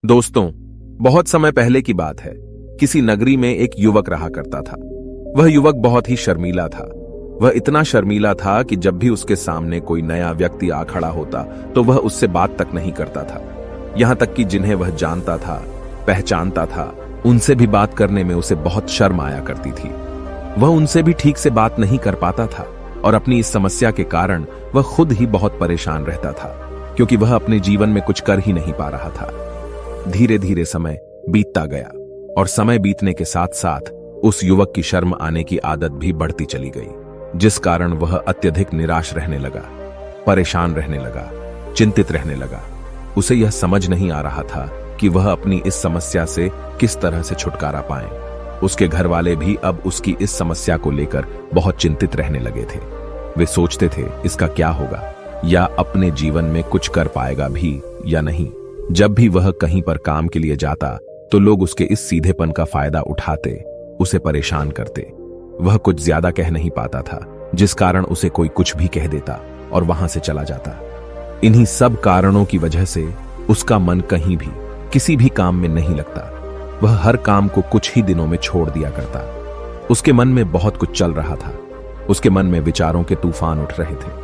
दोस्तों, बहुत समय पहले की बात है। किसी नगरी में एक युवक रहा करता था। वह युवक बहुत ही शर्मीला था। वह इतना शर्मीला था कि जब भी उसके सामने कोई नया व्यक्ति आ खड़ा होता तो वह उससे बात तक नहीं करता था। यहां तक कि जिन्हें वह जानता था, पहचानता था, उनसे भी बात करने में उसे बहुत शर्म आया करती थी। वह उनसे भी ठीक से बात नहीं कर पाता था और अपनी इस समस्या के कारण वह खुद ही बहुत परेशान रहता था, क्योंकि वह अपने जीवन में कुछ कर ही नहीं पा रहा था। धीरे धीरे समय बीतता गया और समय बीतने के साथ साथ उस युवक की शर्म आने की आदत भी बढ़ती चली गई, जिस कारण वह अत्यधिक निराश रहने लगा, परेशान रहने लगा, चिंतित रहने लगा। उसे यह समझ नहीं आ रहा था कि वह अपनी इस समस्या से किस तरह से छुटकारा पाए। उसके घर वाले भी अब उसकी इस समस्या को लेकर बहुत चिंतित रहने लगे थे। वे सोचते थे इसका क्या होगा, या अपने जीवन में कुछ कर पाएगा भी या नहीं। जब भी वह कहीं पर काम के लिए जाता तो लोग उसके इस सीधेपन का फायदा उठाते, उसे परेशान करते। वह कुछ ज्यादा कह नहीं पाता था, जिस कारण उसे कोई कुछ भी कह देता और वहां से चला जाता। इन्हीं सब कारणों की वजह से उसका मन कहीं भी किसी भी काम में नहीं लगता। वह हर काम को कुछ ही दिनों में छोड़ दिया करता। उसके मन में बहुत कुछ चल रहा था। उसके मन में विचारों के तूफान उठ रहे थे।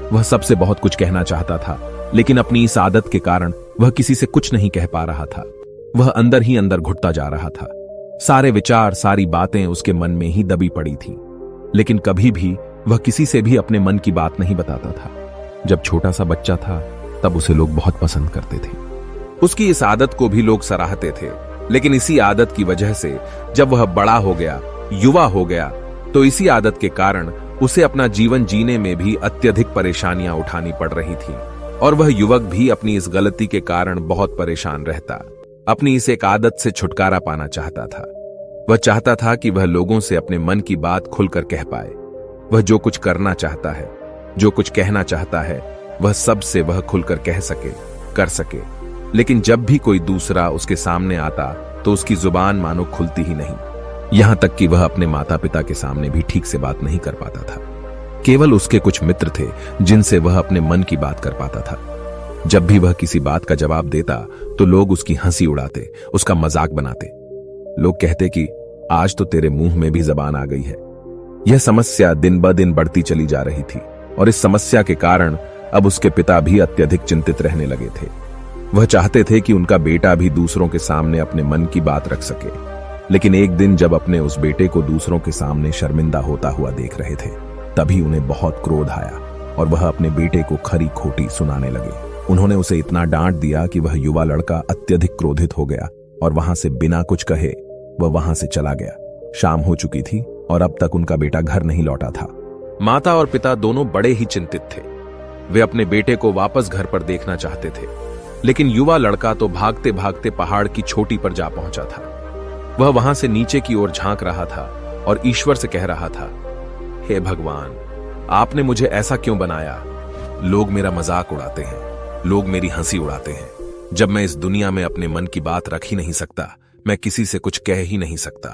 वह सबसे बहुत कुछ कहना चाहता था, लेकिन अपनी इस आदत के कारण वह किसी से कुछ नहीं कह पा रहा था। वह अंदर ही अंदर घुटता जा रहा था। सारे विचार, सारी बातें उसके मन में ही दबी पड़ी थीं, लेकिन कभी भी वह किसी से भी अपने मन की बात नहीं बताता था। जब छोटा सा बच्चा था तब उसे लोग बहुत पसंद करते थे। उसकी इस आदत को भी लोग सराहते थे, लेकिन इसी आदत की वजह से जब वह बड़ा हो गया, युवा हो गया, तो इसी आदत के कारण उसे अपना जीवन जीने में भी अत्यधिक परेशानियां उठानी पड़ रही थीं। और वह युवक भी अपनी इस गलती के कारण बहुत परेशान रहता। अपनी इस एक आदत से छुटकारा पाना चाहता था। वह चाहता था कि वह लोगों से अपने मन की बात खुलकर कह पाए। वह जो कुछ करना चाहता है, जो कुछ कहना चाहता है, वह सब से वह खुलकर कह सके, कर सके। लेकिन जब भी कोई दूसरा उसके सामने आता तो उसकी जुबान मानो खुलती ही नहीं। यहां तक कि वह अपने माता पिता के सामने भी ठीक से बात नहीं कर पाता था। केवल उसके कुछ मित्र थे जिनसे वह अपने मन की बात कर पाता था। जब भी वह किसी बात का जवाब देता तो लोग उसकी हंसी उड़ाते, उसका मजाक बनाते। लोग कहते कि आज तो तेरे मुंह में भी जबान आ गई है। यह समस्या दिन ब दिन बढ़ती चली जा रही थी और इस समस्या के कारण अब उसके पिता भी अत्यधिक चिंतित रहने लगे थे। वह चाहते थे कि उनका बेटा भी दूसरों के सामने अपने मन की बात रख सके, लेकिन एक दिन जब अपने उस बेटे को दूसरों के सामने शर्मिंदा होता हुआ देख रहे थे, तभी उन्हें बहुत क्रोध आया और वह अपने बेटे को खरी खोटी सुनाने लगे। उन्होंने उसे इतना डांट दिया कि वह युवा लड़का अत्यधिक क्रोधित हो गया और वहां से बिना कुछ कहे वह वहां से चला गया। शाम हो चुकी थी और अब तक उनका बेटा घर नहीं लौटा था। माता और पिता दोनों बड़े ही चिंतित थे। वे अपने बेटे को वापस घर पर देखना चाहते थे, लेकिन युवा लड़का तो भागते भागते पहाड़ की चोटी पर जा पहुंचा था। वह वहां से नीचे की ओर झांक रहा था और ईश्वर से कह रहा था, हे भगवान, आपने मुझे ऐसा क्यों बनाया? लोग मेरा मजाक उड़ाते हैं, लोग मेरी हंसी उड़ाते हैं। जब मैं इस दुनिया में अपने मन की बात रख ही नहीं सकता, मैं किसी से कुछ कह ही नहीं सकता,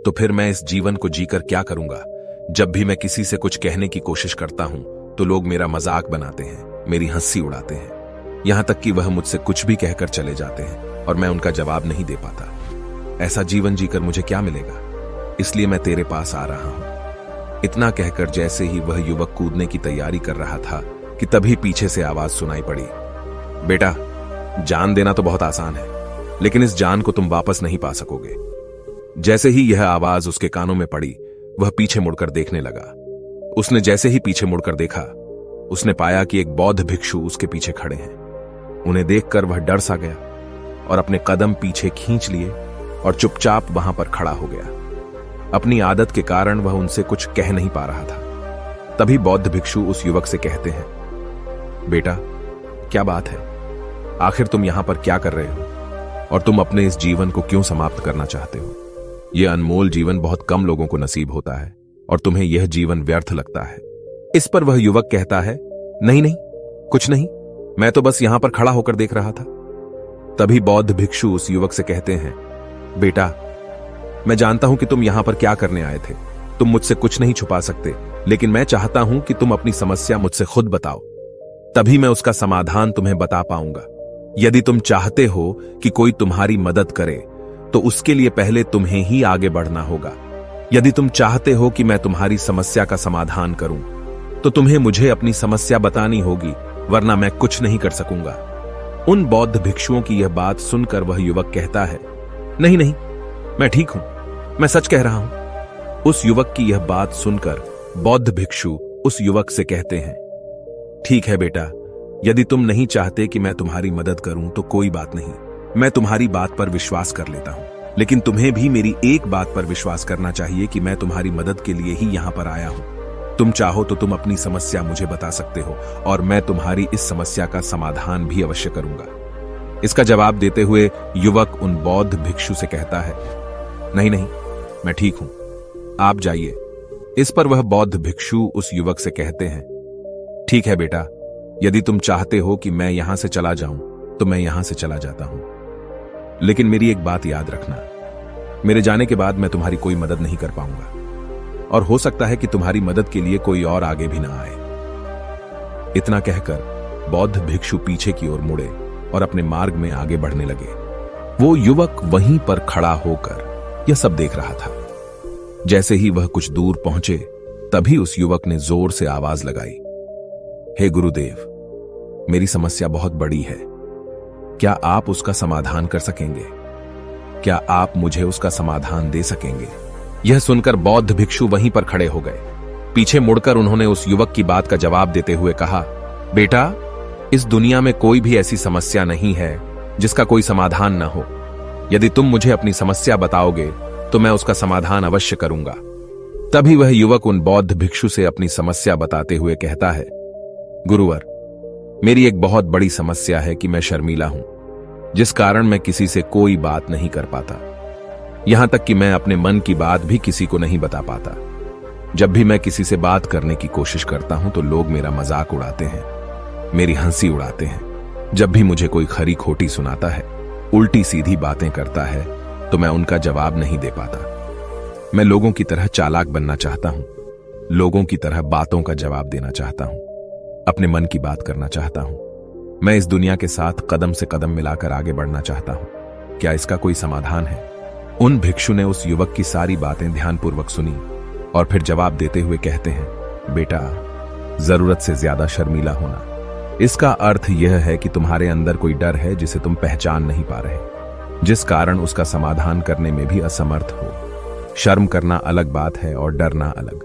तो फिर मैं इस जीवन को जीकर क्या करूंगा? जब भी मैं किसी से कुछ कहने की कोशिश करता हूं तो लोग मेरा मजाक बनाते हैं, मेरी हंसी उड़ाते हैं। यहां तक कि वह मुझसे कुछ भी कहकर चले जाते हैं और मैं उनका जवाब नहीं दे पाता। ऐसा जीवन जीकर मुझे क्या मिलेगा? इसलिए मैं तेरे पास आ रहा हूं। इतना कहकर जैसे ही वह युवक कूदने की तैयारी कर रहा था कि तभी पीछे से आवाज सुनाई पड़ी, बेटा, जान देना तो बहुत आसान है, लेकिन इस जान को तुम वापस नहीं पा सकोगे। जैसे ही यह आवाज उसके कानों में पड़ी, वह पीछे मुड़कर देखने लगा। उसने जैसे ही पीछे मुड़कर देखा, उसने पाया कि एक बौद्ध भिक्षु उसके पीछे खड़े हैं। उन्हें देखकर वह डर सा गया और अपने कदम पीछे खींच लिए और चुपचाप वहां पर खड़ा हो गया। अपनी आदत के कारण वह उनसे कुछ कह नहीं पा रहा था। तभी बौद्ध भिक्षु उस युवक से कहते हैं, बेटा, क्या बात है? आखिर तुम यहां पर क्या कर रहे हो और तुम अपने इस जीवन को क्यों समाप्त करना चाहते हो? यह अनमोल जीवन बहुत कम लोगों को नसीब होता है और तुम्हें यह जीवन व्यर्थ लगता है। इस पर वह युवक कहता है, नहीं नहीं, कुछ नहीं, मैं तो बस यहां पर खड़ा होकर देख रहा था। तभी बौद्ध भिक्षु उस युवक से कहते हैं, बेटा, मैं जानता हूं कि तुम यहां पर क्या करने आए थे। तुम मुझसे कुछ नहीं छुपा सकते, लेकिन मैं चाहता हूं कि तुम अपनी समस्या मुझसे खुद बताओ, तभी मैं उसका समाधान तुम्हें बता पाऊंगा। यदि तुम चाहते हो कि कोई तुम्हारी मदद करे तो उसके लिए पहले तुम्हें ही आगे बढ़ना होगा। यदि तुम चाहते हो कि मैं तुम्हारी समस्या का समाधान करूं तो तुम्हें मुझे अपनी समस्या बतानी होगी, वरना मैं कुछ नहीं कर सकूंगा। उन बौद्ध भिक्षुओं की यह बात सुनकर वह युवक कहता है, नहीं नहीं, मैं ठीक हूं, मैं सच कह रहा हूं। उस युवक की यह बात सुनकर बौद्ध भिक्षु उस युवक से कहते हैं, ठीक है बेटा, यदि तुम नहीं चाहते कि मैं तुम्हारी मदद करूं तो कोई बात नहीं, मैं तुम्हारी बात पर विश्वास कर लेता हूं। लेकिन तुम्हें भी मेरी एक बात पर विश्वास करना चाहिए कि मैं तुम्हारी मदद के लिए ही यहां पर आया हूं। तुम चाहो तो तुम अपनी समस्या मुझे बता सकते हो और मैं तुम्हारी इस समस्या का समाधान भी अवश्य करूंगा। इसका जवाब देते हुए युवक उन बौद्ध भिक्षु से कहता है, नहीं नहीं, मैं ठीक हूं, आप जाइए। इस पर वह बौद्ध भिक्षु उस युवक से कहते हैं, ठीक है बेटा, यदि तुम चाहते हो कि मैं यहां से चला जाऊं तो मैं यहां से चला जाता हूं, लेकिन मेरी एक बात याद रखना, मेरे जाने के बाद मैं तुम्हारी कोई मदद नहीं कर पाऊंगा और हो सकता है कि तुम्हारी मदद के लिए कोई और आगे भी ना आए। इतना कहकर बौद्ध भिक्षु पीछे की ओर मुड़े और अपने मार्ग में आगे बढ़ने लगे। वो युवक वहीं पर खड़ा होकर यह सब देख रहा था। जैसे ही वह कुछ दूर पहुंचे तभी उस युवक ने जोर से आवाज लगाई, हे गुरुदेव, मेरी समस्या बहुत बड़ी है, क्या आप उसका समाधान कर सकेंगे? क्या आप मुझे उसका समाधान दे सकेंगे? यह सुनकर बौद्ध भिक्षु वहीं पर खड़े हो गए। पीछे मुड़कर उन्होंने उस युवक की बात का जवाब देते हुए कहा, बेटा, इस दुनिया में कोई भी ऐसी समस्या नहीं है जिसका कोई समाधान न हो। यदि तुम मुझे अपनी समस्या बताओगे तो मैं उसका समाधान अवश्य करूंगा। तभी वह युवक उन बौद्ध भिक्षु से अपनी समस्या बताते हुए कहता है, गुरुवर, मेरी एक बहुत बड़ी समस्या है कि मैं शर्मीला हूं, जिस कारण मैं किसी से कोई बात नहीं कर पाता। यहां तक कि मैं अपने मन की बात भी किसी को नहीं बता पाता। जब भी मैं किसी से बात करने की कोशिश करता हूं तो लोग मेरा मजाक उड़ाते हैं, मेरी हंसी उड़ाते हैं। जब भी मुझे कोई खरी खोटी सुनाता है, उल्टी सीधी बातें करता है, तो मैं उनका जवाब नहीं दे पाता। मैं लोगों की तरह चालाक बनना चाहता हूं, लोगों की तरह बातों का जवाब देना चाहता हूं, अपने मन की बात करना चाहता हूं। मैं इस दुनिया के साथ कदम से कदम मिलाकर आगे बढ़ना चाहता हूं। क्या इसका कोई समाधान है? उन भिक्षु ने उस युवक की सारी बातें ध्यानपूर्वक सुनी और फिर जवाब देते हुए कहते हैं, बेटा, जरूरत से ज्यादा शर्मीला होना, इसका अर्थ यह है कि तुम्हारे अंदर कोई डर है जिसे तुम पहचान नहीं पा रहे, जिस कारण उसका समाधान करने में भी असमर्थ हो। शर्म करना अलग बात है और डरना अलग।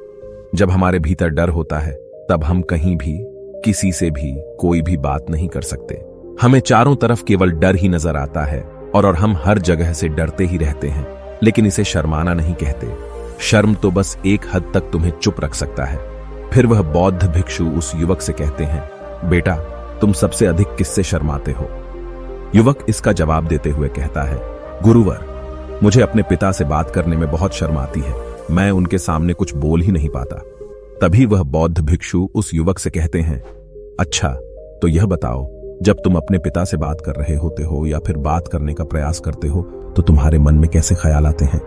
जब हमारे भीतर डर होता है तब हम कहीं भी, किसी से भी कोई भी बात नहीं कर सकते। हमें चारों तरफ केवल डर ही नजर आता है और हम हर जगह से डरते ही रहते हैं, लेकिन इसे शर्माना नहीं कहते। शर्म तो बस एक हद तक तुम्हें चुप रख सकता है। फिर वह बौद्ध भिक्षु उस युवक से कहते हैं, बेटा, तुम सबसे अधिक किससे शर्माते हो? युवक इसका जवाब देते हुए कहता है, गुरुवर, मुझे अपने पिता से बात करने में बहुत शर्म आती है, मैं उनके सामने कुछ बोल ही नहीं पाता। तभी वह बौद्ध भिक्षु उस युवक से कहते हैं, अच्छा, तो यह बताओ, जब तुम अपने पिता से बात कर रहे होते हो या फिर बात करने का प्रयास करते हो तो तुम्हारे मन में कैसे ख्याल आते हैं?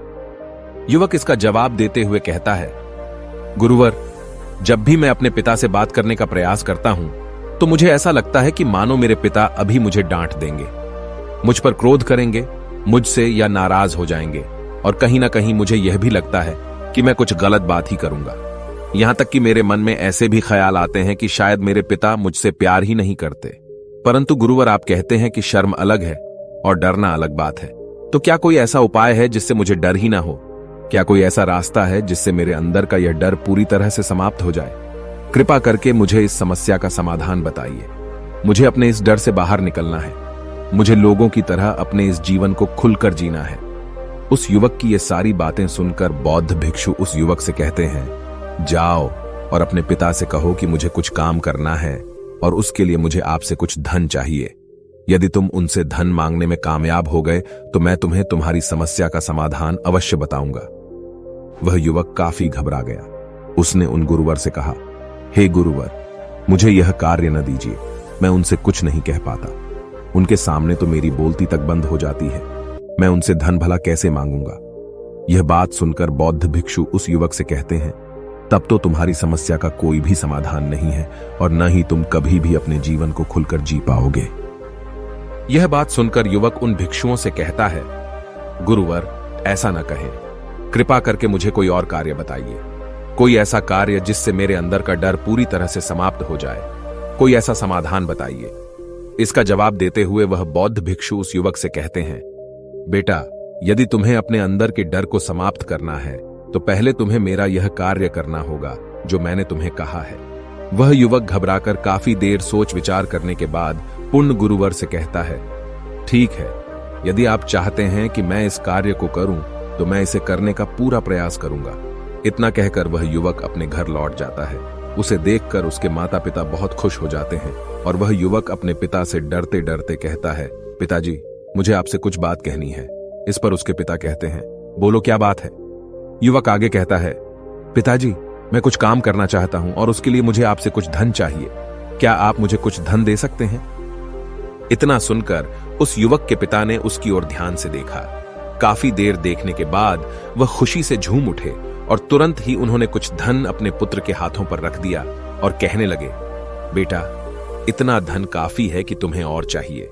युवक इसका जवाब देते हुए कहता है, गुरुवर, जब भी मैं अपने पिता से बात करने का प्रयास करता हूं तो मुझे ऐसा लगता है कि मानो मेरे पिता अभी मुझे डांट देंगे, मुझ पर क्रोध करेंगे, मुझसे या नाराज हो जाएंगे, और कहीं ना कहीं मुझे यह भी लगता है कि मैं कुछ गलत बात ही करूंगा। यहां तक कि मेरे मन में ऐसे भी ख्याल आते हैं कि शायद मेरे पिता मुझसे प्यार ही नहीं करते। परंतु गुरुवर, आप कहते हैं कि शर्म अलग है और डरना अलग बात है, तो क्या कोई ऐसा उपाय है जिससे मुझे डर ही ना हो? क्या कोई ऐसा रास्ता है जिससे मेरे अंदर का यह डर पूरी तरह से समाप्त हो जाए? कृपा करके मुझे इस समस्या का समाधान बताइए। मुझे अपने इस डर से बाहर निकलना है। मुझे लोगों की तरह अपने इस जीवन को खुलकर जीना है। उस युवक की ये सारी बातें सुनकर बौद्ध भिक्षु उस युवक से कहते हैं, जाओ और अपने पिता से कहो कि मुझे कुछ काम करना है और उसके लिए मुझे आपसे कुछ धन चाहिए। यदि तुम उनसे धन मांगने में कामयाब हो गए तो मैं तुम्हें तुम्हारी समस्या का समाधान अवश्य बताऊंगा। वह युवक काफी घबरा गया। उसने उन गुरुवर से कहा, हे गुरुवर, मुझे यह कार्य न दीजिए, मैं उनसे कुछ नहीं कह पाता। उनके सामने तो मेरी बोलती तक बंद हो जाती है, मैं उनसे धन भला कैसे मांगूंगा? यह बात सुनकर बौद्ध भिक्षु उस युवक से कहते हैं, तब तो तुम्हारी समस्या का कोई भी समाधान नहीं है और न ही तुम कभी भी अपने जीवन को खुलकर जी पाओगे। यह बात सुनकर युवक उन भिक्षुओं से कहता है, गुरुवर, ऐसा न कहें, कृपा करके मुझे कोई और कार्य बताइए, कोई ऐसा कार्य जिससे मेरे अंदर का डर पूरी तरह से समाप्त हो जाए, कोई ऐसा समाधान बताइए। इसका जवाब देते हुए वह बौद्ध भिक्षु उस युवक से कहते हैं, बेटा, यदि तुम्हें अपने अंदर के डर को समाप्त करना है तो पहले तुम्हें मेरा यह कार्य करना होगा जो मैंने तुम्हें कहा है। वह युवक घबराकर काफी देर सोच विचार करने के बाद पूर्ण गुरुवर से कहता है, ठीक है, यदि आप चाहते हैं कि मैं इस कार्य को करूं तो मैं इसे करने का पूरा प्रयास करूंगा। इतना कहकर वह युवक अपने घर लौट जाता है। उसे देखकर उसके माता पिता बहुत खुश हो जाते हैं और वह युवक अपने पिता से डरते डरते कहता है, पिताजी, मुझे आपसे कुछ बात कहनी है। इस पर उसके पिता कहते हैं, बोलो, क्या बात है? युवक आगे कहता है, पिताजी, मैं कुछ काम करना चाहता हूं और उसके लिए मुझे आपसे कुछ धन चाहिए। क्या आप मुझे कुछ धन दे सकते हैं? इतना सुनकर उस युवक के पिता ने उसकी ओर ध्यान से देखा। काफी देर देखने के बाद वह खुशी से झूम उठे और तुरंत ही उन्होंने कुछ धन अपने पुत्र के हाथों पर रख दिया और कहने लगे, बेटा, इतना धन काफी है कि तुम्हें और चाहिए।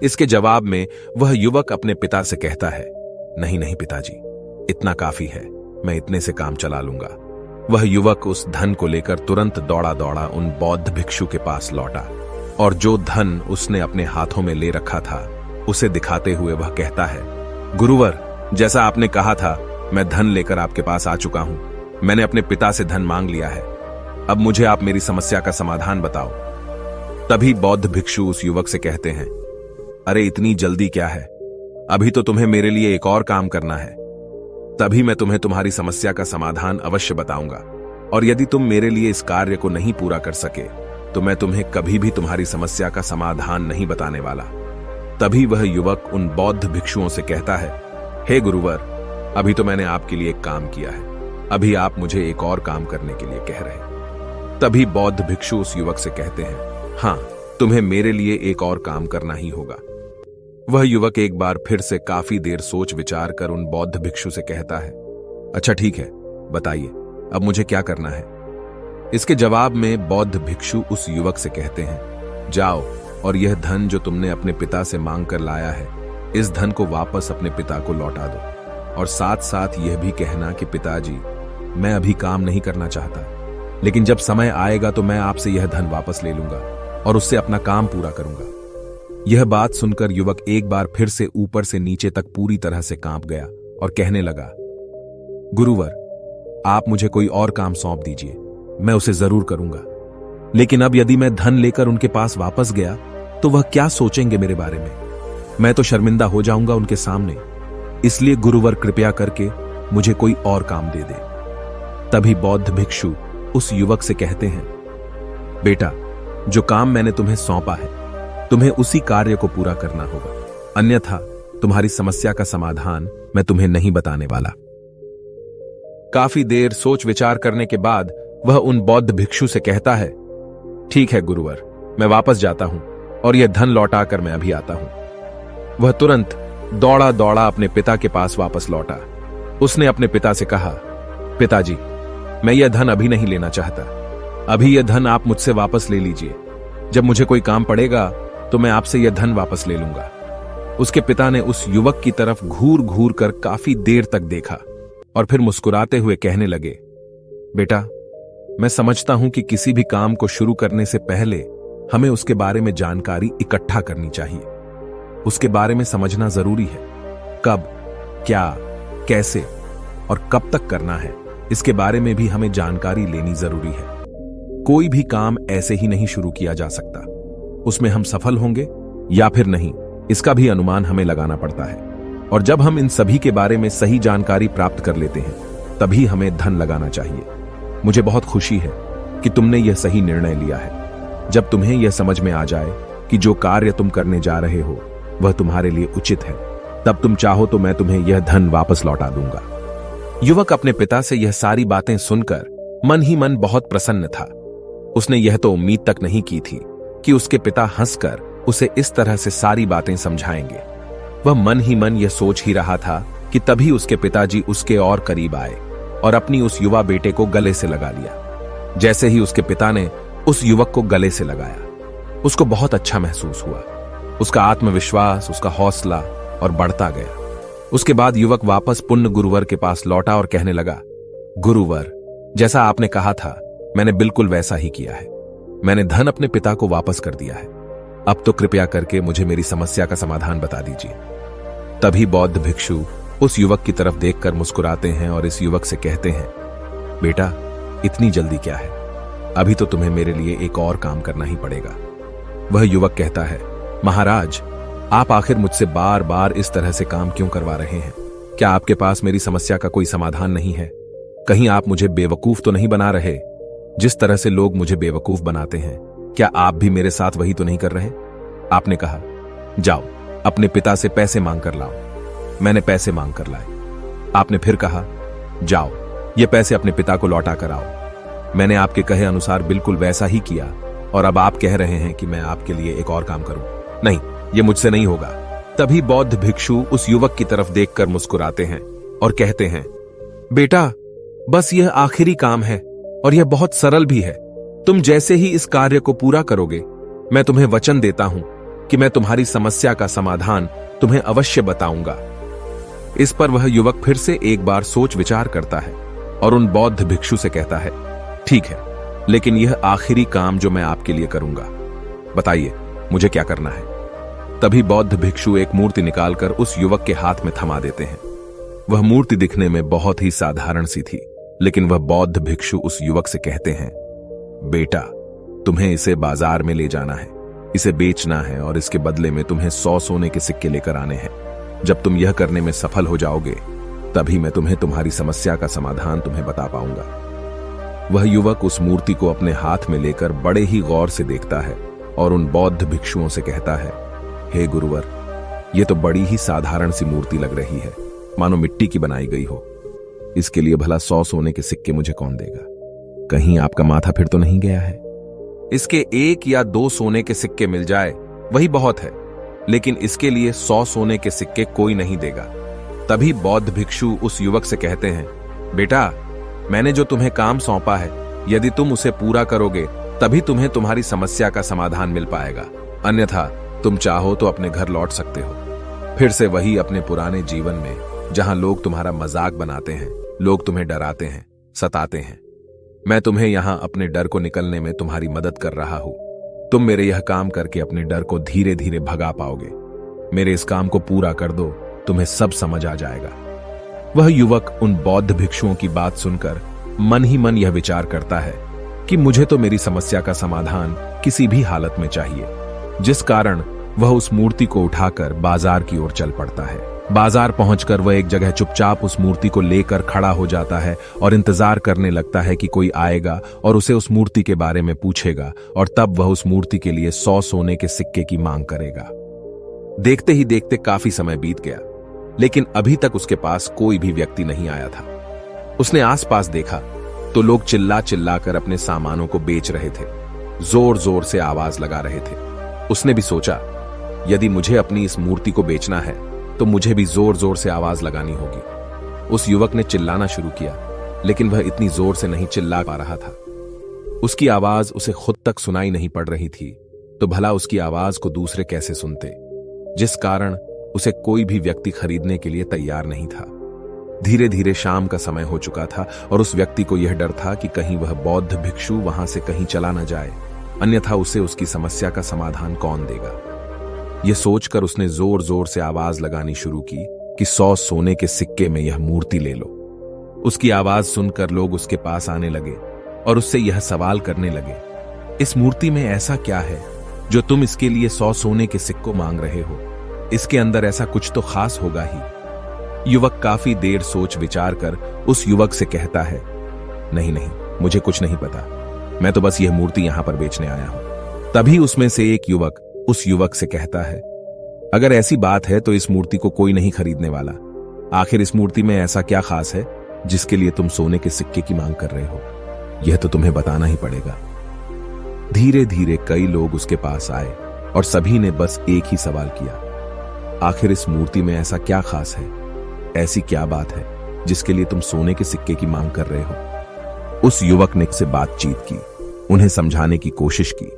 इसके जवाब में वह युवक अपने पिता से कहता है, नहीं नहीं पिताजी, इतना काफी है, मैं इतने से काम चला लूंगा। वह युवक उस धन को लेकर तुरंत दौड़ा दौड़ा उन बौद्ध भिक्षु के पास लौटा और जो धन उसने अपने हाथों में ले रखा था उसे दिखाते हुए वह कहता है, गुरुवर, जैसा आपने कहा था, मैं धन लेकर आपके पास आ चुका हूं। मैंने अपने पिता से धन मांग लिया है। अब मुझे आप मेरी समस्या का समाधान बताओ। तभी बौद्ध भिक्षु उस युवक से कहते हैं, अरे इतनी जल्दी क्या है, अभी तो तुम्हें मेरे लिए एक और काम करना है, तभी मैं तुम्हें तुम्हारी समस्या का समाधान अवश्य बताऊंगा। और यदि तुम मेरे लिए इस कार्य को नहीं पूरा कर सके तो मैं तुम्हें कभी भी तुम्हारी समस्या का समाधान नहीं बताने वाला। तभी वह युवक उन बौद्ध भिक्षुओं से कहता है, हे गुरुवर, अभी तो मैंने आपके लिए एक काम किया है, अभी आप मुझे एक और काम करने के लिए कह रहे। तभी बौद्ध भिक्षु उस युवक से कहते हैं, हाँ, तुम्हें मेरे लिए एक और काम करना ही होगा। वह युवक एक बार फिर से काफी देर सोच विचार कर उन बौद्ध भिक्षु से कहता है, अच्छा ठीक है, बताइए, अब मुझे क्या करना है? इसके जवाब में बौद्ध भिक्षु उस युवक से कहते हैं, जाओ और यह धन जो तुमने अपने पिता से मांग कर लाया है, इस धन को वापस अपने पिता को लौटा दो और साथ साथ यह भी कहना कि पिताजी, मैं अभी काम नहीं करना चाहता, लेकिन जब समय आएगा तो मैं आपसे यह धन वापस ले लूंगा और उससे अपना काम पूरा करूंगा। यह बात सुनकर युवक एक बार फिर से ऊपर से नीचे तक पूरी तरह से कांप गया और कहने लगा, गुरुवर, आप मुझे कोई और काम सौंप दीजिए, मैं उसे जरूर करूंगा। लेकिन अब यदि मैं धन लेकर उनके पास वापस गया तो वह क्या सोचेंगे मेरे बारे में? मैं तो शर्मिंदा हो जाऊंगा उनके सामने। इसलिए गुरुवर, कृपया करके मुझे कोई और काम दे दे। तभी बौद्ध भिक्षु उस युवक से कहते हैं, बेटा, जो काम मैंने तुम्हें सौंपा है, तुम्हें उसी कार्य को पूरा करना होगा, अन्यथा तुम्हारी समस्या का समाधान मैं तुम्हें नहीं बताने वाला। काफी देर सोच विचार करने के बाद वह उन बौद्ध भिक्षु से कहता है, ठीक है गुरुवर, मैं वापस जाता हूं और यह धन लौटाकर मैं अभी आता हूं। वह तुरंत दौड़ा दौड़ा अपने पिता के पास वापस लौटा। उसने अपने पिता से कहा, पिताजी, मैं यह धन अभी नहीं लेना चाहता, अभी यह धन आप मुझसे वापस ले लीजिए। जब मुझे कोई काम पड़ेगा तो मैं आपसे यह धन वापस ले लूंगा। उसके पिता ने उस युवक की तरफ घूर घूर कर काफी देर तक देखा और फिर मुस्कुराते हुए कहने लगे, बेटा, मैं समझता हूं कि किसी भी काम को शुरू करने से पहले हमें उसके बारे में जानकारी इकट्ठा करनी चाहिए। उसके बारे में समझना जरूरी है। कब, क्या, कैसे और कब तक करना है, इसके बारे में भी हमें जानकारी लेनी जरूरी है। कोई भी काम ऐसे ही नहीं शुरू किया जा सकता। उसमें हम सफल होंगे या फिर नहीं, इसका भी अनुमान हमें लगाना पड़ता है। और जब हम इन सभी के बारे में सही जानकारी प्राप्त कर लेते हैं, तभी हमें धन लगाना चाहिए। मुझे बहुत खुशी है कि तुमने यह सही निर्णय लिया है। जब तुम्हें यह समझ में आ जाए कि जो कार्य तुम करने जा रहे हो वह तुम्हारे लिए उचित है, तब तुम चाहो तो मैं तुम्हें यह धन वापस लौटा दूंगा। युवक अपने पिता से यह सारी बातें सुनकर मन ही मन बहुत प्रसन्न था। उसने यह तो उम्मीद तक नहीं की थी कि उसके पिता हंसकर उसे इस तरह से सारी बातें समझाएंगे। वह मन ही मन यह सोच ही रहा था कि तभी उसके पिताजी उसके और करीब आए और अपनी उस युवा बेटे को गले से लगा लिया। जैसे ही उसके पिता ने उस युवक को गले से लगाया, उसको बहुत अच्छा महसूस हुआ। उसका आत्मविश्वास, उसका हौसला और बढ़ता गया। उसके बाद युवक वापस पुण्य गुरुवर के पास लौटा और कहने लगा, गुरुवर, जैसा आपने कहा था मैंने बिल्कुल वैसा ही किया है। मैंने धन अपने पिता को वापस कर दिया है। अब तो कृपया करके मुझे मेरी समस्या का समाधान बता दीजिए। तभी बौद्ध भिक्षु उस युवक की तरफ देखकर मुस्कुराते हैं और इस युवक से कहते हैं, बेटा, इतनी जल्दी क्या है? अभी तो तुम्हें मेरे लिए एक और काम करना ही पड़ेगा। वह युवक कहता है, महाराज, आप आखिर मुझसे बार बार इस तरह से काम क्यों करवा रहे हैं? क्या आपके पास मेरी समस्या का कोई समाधान नहीं है? कहीं आप मुझे बेवकूफ तो नहीं बना रहे? जिस तरह से लोग मुझे बेवकूफ बनाते हैं, क्या आप भी मेरे साथ वही तो नहीं कर रहे? आपने कहा, जाओ अपने पिता से पैसे मांग कर लाओ। मैंने पैसे मांग कर लाए। आपने फिर कहा, जाओ ये पैसे अपने पिता को लौटा कर आओ। मैंने आपके कहे अनुसार बिल्कुल वैसा ही किया और अब आप कह रहे हैं कि मैं आपके लिए एक और काम करूं। नहीं, ये मुझसे नहीं होगा। तभी बौद्ध भिक्षु उस युवक की तरफ देखकर मुस्कुराते हैं और कहते हैं, बेटा, बस यह आखिरी काम है और यह बहुत सरल भी है। तुम जैसे ही इस कार्य को पूरा करोगे, मैं तुम्हें वचन देता हूं कि मैं तुम्हारी समस्या का समाधान तुम्हें अवश्य बताऊंगा। इस पर वह युवक फिर से एक बार सोच विचार करता है और उन बौद्ध भिक्षु से कहता है, ठीक है, लेकिन यह आखिरी काम जो मैं आपके लिए करूंगा, बताइए मुझे क्या करना है? तभी बौद्ध भिक्षु एक मूर्ति निकालकर उस युवक के हाथ में थमा देते हैं। वह मूर्ति दिखने में बहुत ही साधारण सी थी, लेकिन वह बौद्ध भिक्षु उस युवक से कहते हैं, बेटा, तुम्हें इसे बाजार में ले जाना है, इसे बेचना है और इसके बदले में तुम्हें 100 सोने के सिक्के लेकर आने हैं। जब तुम यह करने में सफल हो जाओगे, तभी मैं तुम्हें तुम्हारी समस्या का समाधान तुम्हें बता पाऊंगा। वह युवक उस मूर्ति को अपने हाथ में लेकर बड़े ही गौर से देखता है और उन बौद्ध भिक्षुओं से कहता है, हे गुरुवर, यह तो बड़ी ही साधारण सी मूर्ति लग रही है, मानो मिट्टी की बनाई गई हो। इसके लिए भला 100 सोने के सिक्के मुझे कौन देगा? कहीं आपका माथा फिर तो नहीं गया है? इसके 1 या 2 सोने के सिक्के मिल जाए वही बहुत है, लेकिन इसके लिए 100 सोने के सिक्के कोई नहीं देगा। तभी बौद्ध भिक्षु उस युवक से कहते हैं, बेटा, मैंने जो तुम्हें काम सौंपा है, यदि तुम उसे पूरा करोगे तभी तुम्हें तुम्हारी समस्या का समाधान मिल पाएगा, अन्यथा तुम चाहो तो अपने घर लौट सकते हो। फिर से वही अपने पुराने जीवन में, जहां लोग तुम्हारा मजाक बनाते हैं, लोग तुम्हें डराते हैं, सताते हैं। मैं तुम्हें यहां अपने डर को निकलने में तुम्हारी मदद कर रहा हूं। तुम मेरे यह काम करके अपने डर को धीरे धीरे भगा पाओगे। मेरे इस काम को पूरा कर दो, तुम्हें सब समझ आ जाएगा। वह युवक उन बौद्ध भिक्षुओं की बात सुनकर मन ही मन यह विचार करता है कि मुझे तो मेरी समस्या का समाधान किसी भी हालत में चाहिए, जिस कारण वह उस मूर्ति को उठाकर बाजार की ओर चल पड़ता है। बाजार पहुंचकर वह एक जगह चुपचाप उस मूर्ति को लेकर खड़ा हो जाता है और इंतजार करने लगता है कि कोई आएगा और उसे उस मूर्ति के बारे में पूछेगा और तब वह उस मूर्ति के लिए 100 सोने के सिक्के की मांग करेगा। देखते ही देखते काफी समय बीत गया, लेकिन अभी तक उसके पास कोई भी व्यक्ति नहीं आया था। उसने आसपास देखा तो लोग चिल्ला चिल्लाकर अपने सामानों को बेच रहे थे, जोर जोर से आवाज लगा रहे थे। उसने भी सोचा, यदि मुझे अपनी इस मूर्ति को बेचना है तो मुझे भी जोर जोर से आवाज लगानी होगी। उस युवक ने चिल्लाना शुरू किया, लेकिन वह इतनी जोर से नहीं चिल्ला पा रहा था। उसकी आवाज उसे खुद तक सुनाई नहीं पड़ रही थी, तो भला उसकी आवाज को दूसरे कैसे सुनते, जिस कारण उसे कोई भी व्यक्ति खरीदने के लिए तैयार नहीं था। धीरे धीरे शाम का समय हो चुका था और उस व्यक्ति को यह डर था कि कहीं वह बौद्ध भिक्षु वहां से कहीं चला न जाए, अन्यथा उसे उसकी समस्या का समाधान कौन देगा। यह सोचकर उसने जोर जोर से आवाज लगानी शुरू की कि 100 सोने के सिक्के में यह मूर्ति ले लो। उसकी आवाज सुनकर लोग उसके पास आने लगे और उससे यह सवाल करने लगे, इस मूर्ति में ऐसा क्या है जो तुम इसके लिए 100 सोने के सिक्कों मांग रहे हो? इसके अंदर ऐसा कुछ तो खास होगा ही। युवक काफी देर सोच विचार कर उस युवक से कहता है, नहीं नहीं, मुझे कुछ नहीं पता, मैं तो बस यह मूर्ति यहां पर बेचने आया हूं। तभी उसमें से एक युवक उस युवक से कहता है, अगर ऐसी बात है तो इस मूर्ति को कोई नहीं खरीदने वाला। आखिर इस मूर्ति में ऐसा क्या खास है जिसके लिए तुम सोने के सिक्के की मांग कर रहे हो? यह तो तुम्हें बताना ही पड़ेगा। धीरे धीरे कई लोग उसके पास आए और सभी ने बस एक ही सवाल किया, आखिर इस मूर्ति में ऐसा क्या खास है, ऐसी क्या बात है जिसके लिए तुम सोने के सिक्के की मांग कर रहे हो? उस युवक ने से बातचीत की, उन्हें समझाने की कोशिश की,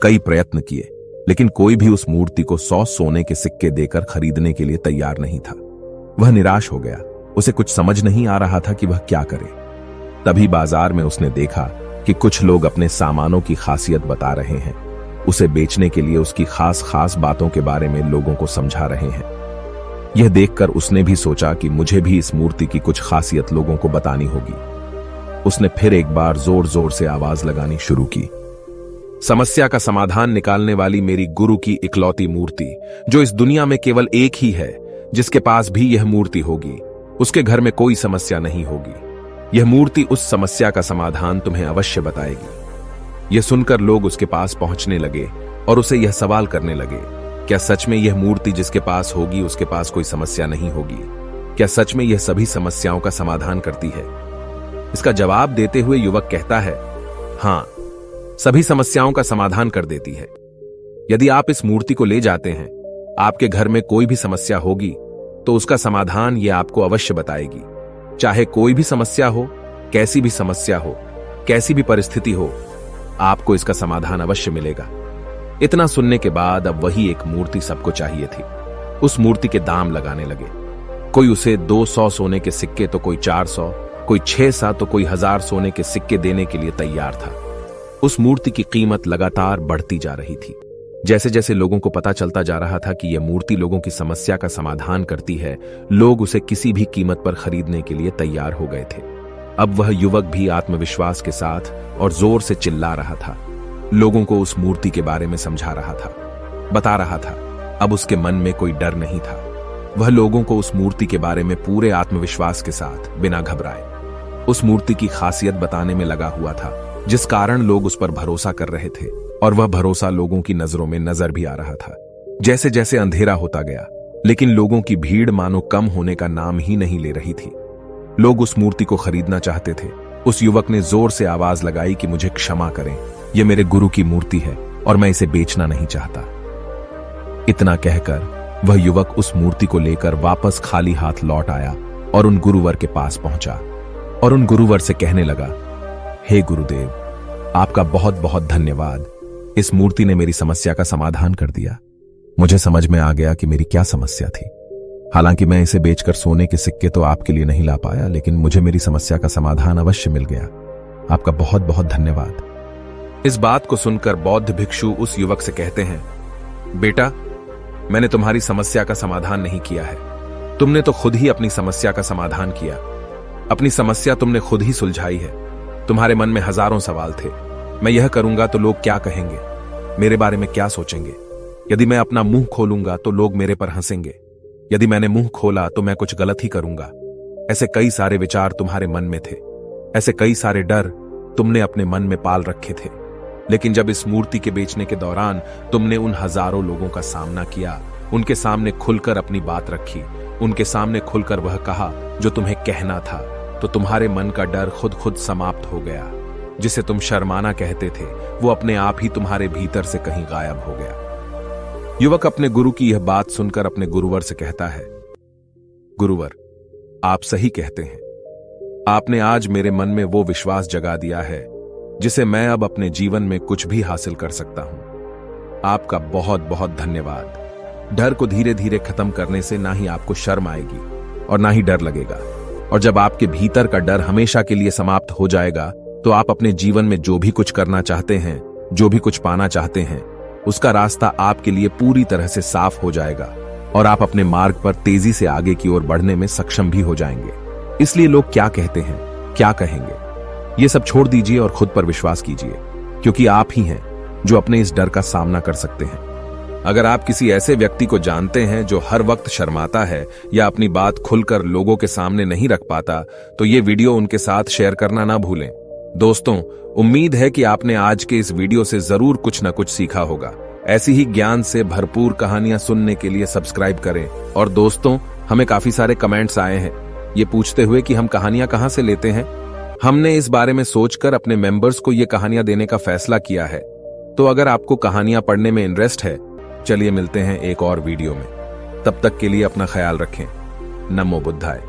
कई प्रयत्न किए, लेकिन कोई भी उस मूर्ति को 100 सोने के सिक्के देकर खरीदने के लिए तैयार नहीं था। वह निराश हो गया। उसे कुछ समझ नहीं आ रहा था कि वह क्या करे। तभी बाजार में उसने देखा कि कुछ लोग अपने सामानों की खासियत बता रहे हैं। उसे बेचने के लिए उसकी खास खास बातों के बारे में लोगों को समझा रहे हैं। यह देखकर उसने भी सोचा कि मुझे भी इस मूर्ति की कुछ खासियत लोगों को बतानी होगी। उसने फिर एक बार जोर जोर से आवाज लगानी शुरू की। समस्या का समाधान निकालने वाली मेरी गुरु की इकलौती मूर्ति, जो इस दुनिया में केवल एक ही है, जिसके पास भी यह मूर्ति होगी, उसके घर में कोई समस्या नहीं होगी। यह मूर्ति उस समस्या का समाधान तुम्हें अवश्य बताएगी। यह सुनकर लोग उसके पास पहुंचने लगे और उसे यह सवाल करने लगे, क्या सच में यह मूर्ति जिसके पास होगी उसके पास कोई समस्या नहीं होगी? क्या सच में यह सभी समस्याओं का समाधान करती है? इसका जवाब देते हुए युवक कहता है, हां, सभी समस्याओं का समाधान कर देती है। यदि आप इस मूर्ति को ले जाते हैं, आपके घर में कोई भी समस्या होगी तो उसका समाधान यह आपको अवश्य बताएगी। चाहे कोई भी समस्या हो, कैसी भी समस्या हो, कैसी भी परिस्थिति हो, आपको इसका समाधान अवश्य मिलेगा। इतना सुनने के बाद अब वही एक मूर्ति सबको चाहिए थी। उस मूर्ति के दाम लगाने लगे। कोई उसे 200 सोने के सिक्के तो कोई 400, कोई 600 तो कोई 1000 सोने के सिक्के देने के लिए तैयार था। उस मूर्ति की कीमत लगातार बढ़ती जा रही थी। जैसे जैसे लोगों को पता चलता जा रहा था कि यह मूर्ति लोगों की समस्या का समाधान करती है, लोग उसे किसी भी कीमत पर खरीदने के लिए तैयार हो गए थे। अब वह युवक भी आत्मविश्वास के साथ और जोर से चिल्ला रहा था। लोगों को उस मूर्ति के बारे में समझा रहा था, बता रहा था। अब उसके मन में कोई डर नहीं था। वह लोगों को उस मूर्ति के बारे में पूरे आत्मविश्वास के साथ, बिना घबराए, उस मूर्ति की खासियत बताने में लगा हुआ था, जिस कारण लोग उस पर भरोसा कर रहे थे। और वह भरोसा लोगों की नजरों में नजर भी आ रहा था। जैसे जैसे अंधेरा होता गया, लेकिन लोगों की भीड़ मानो कम होने का नाम ही नहीं ले रही थी। लोग उस मूर्ति को खरीदना चाहते थे। उस युवक ने जोर से आवाज लगाई कि मुझे क्षमा करें, यह मेरे गुरु की मूर्ति है और मैं इसे बेचना नहीं चाहता। इतना कहकर वह युवक उस मूर्ति को लेकर वापस खाली हाथ लौट आया और उन गुरुवर के पास पहुंचा और उन गुरुवर से कहने लगा, हे गुरुदेव, आपका बहुत बहुत धन्यवाद। इस मूर्ति ने मेरी समस्या का समाधान कर दिया। मुझे समझ में आ गया कि मेरी क्या समस्या थी। हालांकि मैं इसे बेचकर सोने के सिक्के तो आपके लिए नहीं ला पाया, लेकिन मुझे मेरी समस्या का समाधान अवश्य मिल गया। आपका बहुत बहुत धन्यवाद। इस बात को सुनकर बौद्ध भिक्षु उस युवक से कहते हैं, बेटा, मैंने तुम्हारी समस्या का समाधान नहीं किया है। तुमने तो खुद ही अपनी समस्या का समाधान किया। अपनी समस्या तुमने खुद ही सुलझाई है। तुम्हारे मन में हजारों सवाल थे। मैं यह करूंगा तो लोग क्या कहेंगे, मेरे बारे में क्या सोचेंगे। यदि मैं अपना मुंह खोलूंगा तो लोग मेरे पर हंसेंगे। यदि मैंने मुंह खोला तो मैं कुछ गलत ही करूंगा। ऐसे कई सारे विचार तुम्हारे मन में थे। ऐसे कई सारे डर तुमने अपने मन में पाल रखे थे। लेकिन जब इस मूर्ति के बेचने के दौरान तुमने उन हजारों लोगों का सामना किया, उनके सामने खुलकर अपनी बात रखी, उनके सामने खुलकर वह कहा जो तुम्हें कहना था, तो तुम्हारे मन का डर खुद खुद समाप्त हो गया। जिसे तुम शर्माना कहते थे, वो अपने आप ही तुम्हारे भीतर से कहीं गायब हो गया। युवक अपने गुरु की यह बात सुनकर अपने गुरुवर से कहता है, गुरुवर, आप सही कहते हैं। आपने आज मेरे मन में वो विश्वास जगा दिया है जिसे मैं अब अपने जीवन में कुछ भी हासिल कर सकता हूं। आपका बहुत बहुत धन्यवाद। डर को धीरे धीरे खत्म करने से ना ही आपको शर्म आएगी और ना ही डर लगेगा। और जब आपके भीतर का डर हमेशा के लिए समाप्त हो जाएगा, तो आप अपने जीवन में जो भी कुछ करना चाहते हैं, जो भी कुछ पाना चाहते हैं, उसका रास्ता आपके लिए पूरी तरह से साफ हो जाएगा और आप अपने मार्ग पर तेजी से आगे की ओर बढ़ने में सक्षम भी हो जाएंगे। इसलिए लोग क्या कहते हैं, क्या कहेंगे, ये सब छोड़ दीजिए और खुद पर विश्वास कीजिए, क्योंकि आप ही हैं जो अपने इस डर का सामना कर सकते हैं। अगर आप किसी ऐसे व्यक्ति को जानते हैं जो हर वक्त शर्माता है या अपनी बात खुलकर लोगों के सामने नहीं रख पाता, तो ये वीडियो उनके साथ शेयर करना ना भूलें। दोस्तों, उम्मीद है कि आपने आज के इस वीडियो से जरूर कुछ न कुछ सीखा होगा। ऐसी ही ज्ञान से भरपूर कहानियां सुनने के लिए सब्सक्राइब करें। और दोस्तों, हमें काफी सारे कमेंट्स आए हैं ये पूछते हुए कि हम कहानियां कहां से लेते हैं। हमने इस बारे में सोचकर अपने मेंबर्स को ये कहानियां देने का फैसला किया है। तो अगर आपको कहानियां पढ़ने में इंटरेस्ट है, चलिए मिलते हैं एक और वीडियो में। तब तक के लिए अपना ख्याल रखें। नमो बुद्धाय।